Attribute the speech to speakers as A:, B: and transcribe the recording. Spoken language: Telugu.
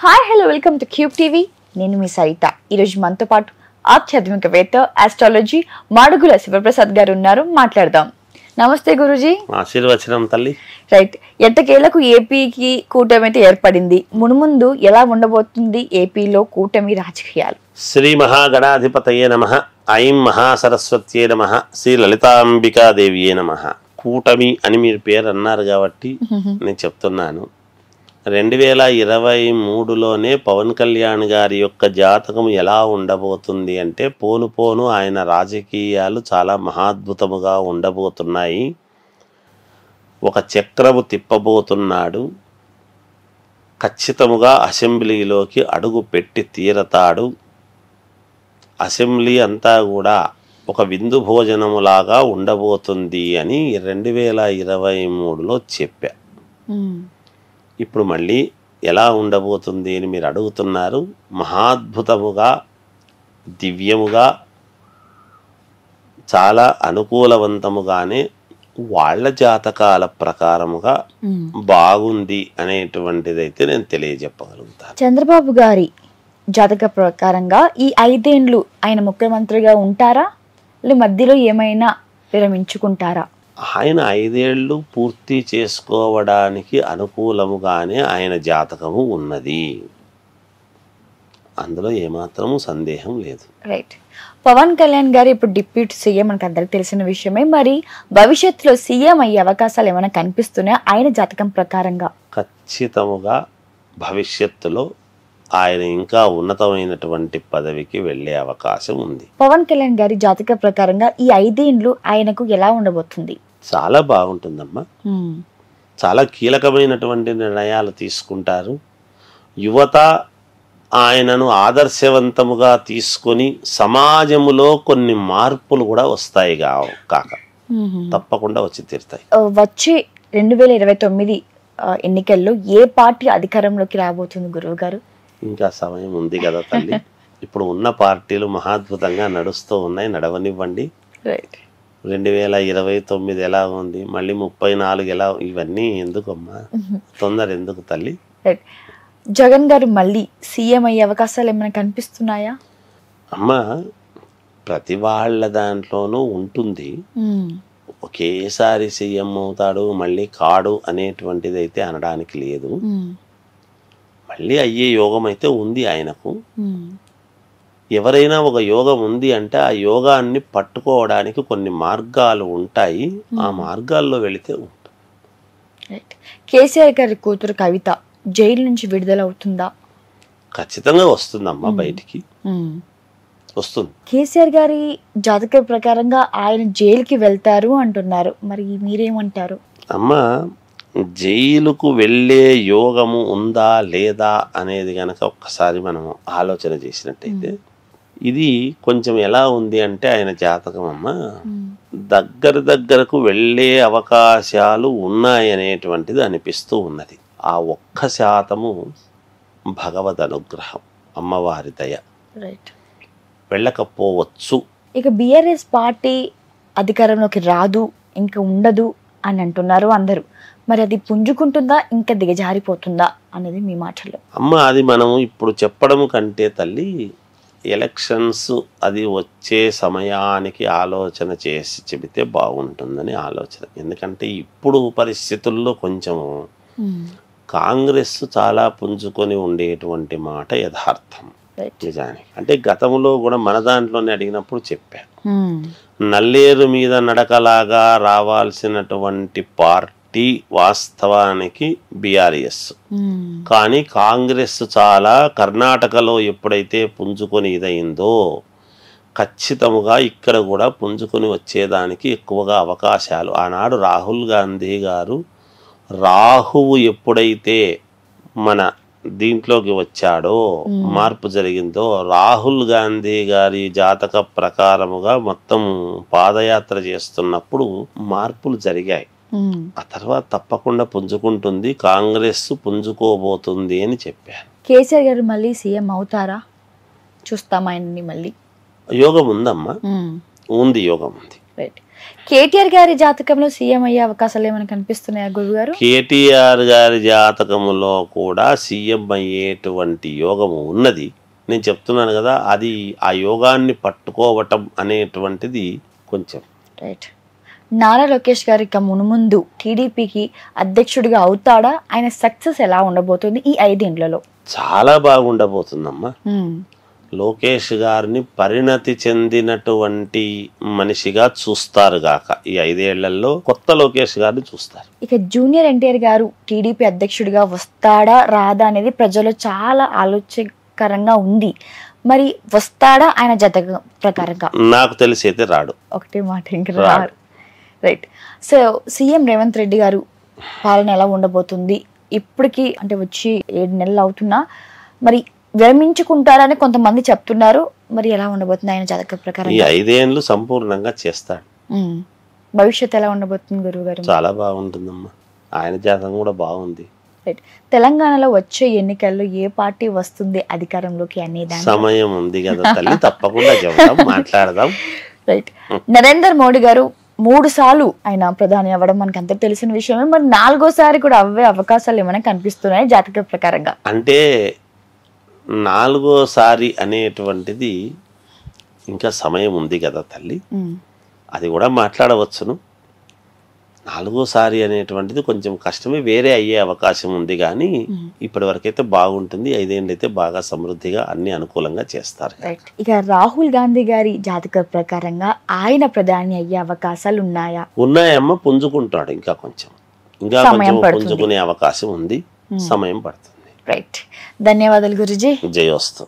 A: Hi hello welcome to cube TV. నేను మీ సరిత. ఈరోజు మనతో పాటు ఆధ్యాత్మికవేత్త ఆస్ట్రాలజీ మాడుగుల శివప్రసాద్ గారు ఉన్నారు. మాట్లాడదాం. నమస్తే గురూజీ.
B: ఆశీర్వచనం తల్లి.
A: రైట్, ఎట్టకేలకు ఏపీకి కూటమి అయితే ఏర్పడింది. మునుముందు ఎలా ఉండబోతుంది ఏపీలో కూటమి రాజకీయాలు?
B: శ్రీ మహాగణాధిపతయే నమః. ఐం మహాసరస్వత్యే నమః. శ్రీ లలితాంబికాదేవియే నమః. కూటమి అని మీరు పేరు అన్నారు కాబట్టి నేను చెప్తున్నాను. 2023లోనే పవన్ కళ్యాణ్ గారి యొక్క జాతకం ఎలా ఉండబోతుంది అంటే పోను పోను ఆయన రాజకీయాలు చాలా మహాద్భుతముగా ఉండబోతున్నాయి. ఒక చక్రము తిప్పబోతున్నాడు. ఖచ్చితముగా అసెంబ్లీలోకి అడుగు పెట్టి తీరతాడు. అసెంబ్లీ అంతా కూడా ఒక విందు భోజనములాగా ఉండబోతుంది అని 2023లో చెప్పా. ఇప్పుడు మళ్ళీ ఎలా ఉండబోతుంది అని మీరు అడుగుతున్నారు. మహాద్భుతముగా, దివ్యముగా, చాలా అనుకూలవంతముగానే వాళ్ళ జాతకాల ప్రకారముగా బాగుంది అనేటువంటిదైతే నేను తెలియజెప్పగలుగుతాను.
A: చంద్రబాబు గారి జాతక ప్రకారంగా ఈ 5 ఏళ్ళు ఆయన ముఖ్యమంత్రిగా ఉంటారా, లేదా మధ్యలో ఏమైనా విరమించుకుంటారా?
B: ఆయన 5 ఏళ్ళు పూర్తి చేసుకోవడానికి అనుకూలముగానే ఆయన జాతకము ఉన్నది. అందులో ఏమాత్రము సందేహం లేదు.
A: రైట్. పవన్ కళ్యాణ్ గారు ఇప్పుడు డిప్యూటీ సీఎం మనకు అందరికి తెలిసిన విషయమే. మరి భవిష్యత్తులో సీఎం అయ్యే అవకాశాలు ఏమైనా కనిపిస్తున్నాయా ఆయన జాతకం ప్రకారంగా?
B: ఖచ్చితముగా భవిష్యత్తులో ఆయన ఇంకా ఉన్నతమైనటువంటి పదవికి వెళ్ళే అవకాశం ఉంది.
A: పవన్ కళ్యాణ్ గారి జాతక ప్రకారంగా ఈ 5 ఏళ్ళు ఆయనకు ఎలా ఉండబోతుంది?
B: చాలా బాగుంటుందమ్మా. చాలా కీలకమైనటువంటి నిర్ణయాలు తీసుకుంటారు. యువత ఆయనను ఆదర్శవంతముగా తీసుకొని సమాజములో కొన్ని మార్పులు కూడా వస్తాయి కాక తప్పకుండా వచ్చి తీరుతాయి.
A: వచ్చే 2029 ఎన్నికల్లో ఏ పార్టీ అధికారంలోకి రాబోతుంది గురువు గారు?
B: ఇంకా సమయం ఉంది కదా తల్లి. ఇప్పుడు ఉన్న పార్టీలు మహాద్భుతంగా నడుస్తూ ఉన్నాయి, నడవనివ్వండి. 2029 ఎలా ఉంది, మళ్ళీ 34 ఎలా, ఇవన్నీ ఎందుకమ్మా, తొందర ఎందుకు తల్లి?
A: జగన్ గారు మళ్ళీ సీఎం అయ్యే అవకాశాలు ఏమైనా కనిపిస్తున్నాయా?
B: అమ్మా, ప్రతి వాళ్ళ దాంట్లోనూ ఉంటుంది. ఒకేసారి సీఎం అవుతాడు మళ్ళీ కాడు అనేటువంటిది అయితే అనడానికి లేదు. మళ్ళీ అయ్యే యోగం అయితే ఉంది ఆయనకు. ఎవరైనా ఒక యోగం ఉంది అంటే ఆ యోగాన్ని పట్టుకోవడానికి కొన్ని మార్గాలు ఉంటాయి. ఆ మార్గాల్లో వెళితే ఉంటుంది.
A: కేసీఆర్ గారి కూతురు కవిత జైలు నుంచి విడుదల అవుతుందా?
B: ఖచ్చితంగా వస్తుందమ్మా, బయటికి వస్తుంది.
A: కేసీఆర్ గారి జాతక ప్రకారంగా ఆయన జైలుకి వెళ్తారు అంటున్నారు, మరి మీరేమంటారు?
B: అమ్మా, జైలుకు వెళ్ళే యోగము ఉందా లేదా అనేది గనక ఒక్కసారి మనం ఆలోచన చేసినట్టయితే ఇది కొంచెం ఎలా ఉంది అంటే ఆయన జాతకం అమ్మ దగ్గరకు వెళ్ళే అవకాశాలు ఉన్నాయనేటువంటిది అనిపిస్తూ ఉన్నది. ఆ 1% భగవద్ అనుగ్రహం, అమ్మవారి దయ. వెళ్ళకపోవచ్చు.
A: ఇక బీఆర్ఎస్ పార్టీ అధికారంలోకి రాదు, ఇంకా ఉండదు అని అంటున్నారు అందరూ. మరి అది పుంజుకుంటుందా, ఇంకా దిగజారిపోతుందా అనేది మీ మాటల్లో?
B: అమ్మ, అది మనం ఇప్పుడు చెప్పడం కంటే తల్లి, ఎలక్షన్స్ అది వచ్చే సమయానికి ఆలోచన చేసి చెబితే బాగుంటుందని ఆలోచన. ఎందుకంటే ఇప్పుడు పరిస్థితుల్లో కొంచెము కాంగ్రెస్ చాలా పుంజుకొని ఉండేటువంటి మాట యథార్థం. నిజానికి అంటే గతంలో కూడా మన దాంట్లోనే అడిగినప్పుడు చెప్పా, నల్లేరు మీద నడకలాగా రావాల్సినటువంటి పార్టీ వాస్తవానికి బీఆర్ఎస్. కానీ కాంగ్రెస్ చాలా కర్ణాటకలో ఎప్పుడైతే పుంజుకొని ఇదైందో ఖచ్చితముగా ఇక్కడ కూడా పుంజుకొని వచ్చేదానికి ఎక్కువగా అవకాశాలు. ఆనాడు రాహుల్ గాంధీ గారు, రాహువు ఎప్పుడైతే మన దీంట్లోకి వచ్చాడో, మార్పు జరిగిందో, రాహుల్ గాంధీ గారి జాతక ప్రకారముగా మొత్తం పాదయాత్ర చేస్తున్నప్పుడు మార్పులు జరిగాయి. ఆ తర్వాత తప్పకుండా పుంజుకుంటుంది, కాంగ్రెస్ పుంజుకోబోతుంది అని చెప్పారు.
A: కేసీఆర్ గారు మళ్ళీ సీఎం అవుతారా? చూస్తాం ఆయన్ని మళ్ళీ.
B: యోగం ఉందమ్మా, ఉంది, యోగం ఉంది.
A: కేటీఆర్ గారి జాతకంలో సీఎం అయ్యే అవకాశాలు ఏమైనా కనిపిస్తున్నాయా గురుగారు?
B: కేటీఆర్ గారి జాతకములో కూడా సీఎం అయ్యేటువంటి యోగము ఉన్నది. నేను చెప్తున్నాను కదా, అది ఆ యోగాన్ని పట్టుకోవటం అనేటువంటిది కొంచెం.
A: రైట్. నారా లోకేష్ గారి ఇక మునుముందు టీడీపీకి అధ్యక్షుడిగా అవుతాడా? ఆయన సక్సెస్ ఎలా ఉండబోతుంది ఈ 5 ఏళ్లలో?
B: చాలా బాగుండబోతుందమ్మా. లోకేష్ గారిని పరిణతి చెందినటువంటి మనిషిగా చూస్తారు గాక ఈ 5 ఏళ్లలో కొత్త లోకేష్ గారిని చూస్తారు.
A: ఇక జూనియర్ ఎన్టీఆర్ గారు టీడీపీ అధ్యక్షుడిగా వస్తాడా రాదా అనేది ప్రజల్లో చాలా ఆలోచనకరంగా ఉంది. మరి వస్తాడా ఆయన జాతకం ప్రకారంగా?
B: నాకు తెలిసి అయితే రాడు.
A: ఒకటే మాట, ఇంకా రాడు. Right. So CM Revanth Reddy గారు పాలన ఎలా ఉండబోతుంది? ఇప్పటికి అంటే వచ్చి 7 నెలలు అవుతున్నా మరి విరమించుకుంటారని కొంతమంది చెప్తున్నారు. మరి ఎలా ఉండబోతుంది ఆయన జాతక ప్రకారం?
B: ఈ 5 ఏళ్ళు సంపూర్ణంగా చేస్తాడు.
A: భవిష్యత్ ఎలా ఉండబోతుంది గురువు గారు?
B: చాలా బాగుంటుందమ్మా. ఆయన జాతకం కూడా బాగుంది.
A: రైట్. తెలంగాణలో వచ్చే ఎన్నికల్లో ఏ పార్టీ వస్తుంది అధికారంలోకి అనేది
B: సమయం ఉంది కదా తల్లి, తప్పకుండా చెప్తాం, మాట్లాడదాం.
A: రైట్. నరేంద్ర మోడీ గారు 3 సార్లు ఆయన ప్రధాని అవ్వడం మనకు అంతా తెలిసిన విషయమే. మరి 4వ సారి కూడా అవ్వే అవకాశాలు ఏమైనా కనిపిస్తున్నాయి జాతక ప్రకారంగా?
B: అంటే 4వసారి అనేటువంటిది ఇంకా సమయం ఉంది కదా తల్లి, అది కూడా మాట్లాడవచ్చును. 4వసారి అనేటువంటిది కొంచెం కష్టమే, వేరే అయ్యే అవకాశం ఉంది. కానీ ఇప్పటి వరకైతే బాగుంటుంది. 5 ఏళ్ళు అయితే బాగా సమృద్ధిగా అన్ని అనుకూలంగా చేస్తారు.
A: ఇక రాహుల్ గాంధీ గారి జాతక ప్రకారంగా ఆయన ప్రధాని అయ్యే అవకాశాలు ఉన్నాయా?
B: ఉన్నాయమ్మ, పుంజుకుంటాడు. ఇంకా కొంచెం పుంజుకునే అవకాశం ఉంది, సమయం పడుతుంది.
A: రైట్. ధన్యవాదాలు గురుజీ.
B: జయోస్తు.